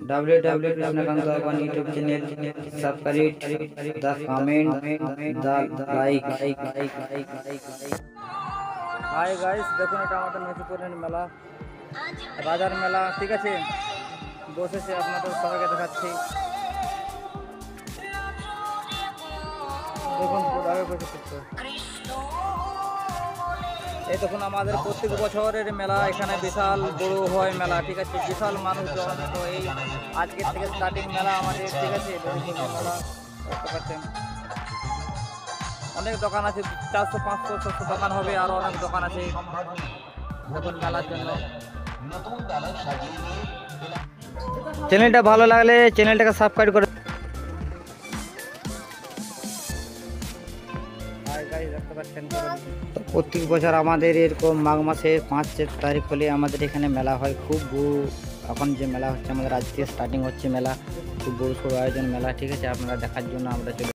www Krishnakant Avan YouTube channel. Subscribe, the comment, the like. Hi guys, দেখুন এটা আমাদের নথিপুরের মেলা, রাজার মেলা। ঠিক আছে, বসেছে, আপনাদের সবাইকে দেখাচ্ছি। দেখুন পুরো বসেছে। এই দেখুন আমাদের প্রত্যেক বছরের মেলা, এখানে বিশাল বড় হয় মেলা। ঠিক আছে, বিশাল মানুষজন। তো এই আজকের থেকে স্টার্টিং মেলা আমাদের। ঠিক আছে, মেলা দেখতে পাচ্ছেন, অনেক দোকান আছে, 400 500 600 দোকান হবে, আরো অনেক দোকান আছে দেখুন মেলার জন্য। চ্যানেলটা ভালো লাগলে চ্যানেলটাকে সাবস্ক্রাইব করে। দেখতে পাচ্ছেন, প্রত্যেক বছর আমাদের এরকম মাঘ মাসে 5 তারিখ হলে আমাদের এখানে মেলা হয়। খুব এখন যে মেলা হচ্ছে আমাদের আজকে স্টার্টিং হচ্ছে মেলা, খুব বড় সড়ো আয়োজন মেলা। ঠিক আছে, আপনারা দেখার জন্য আমরা চলে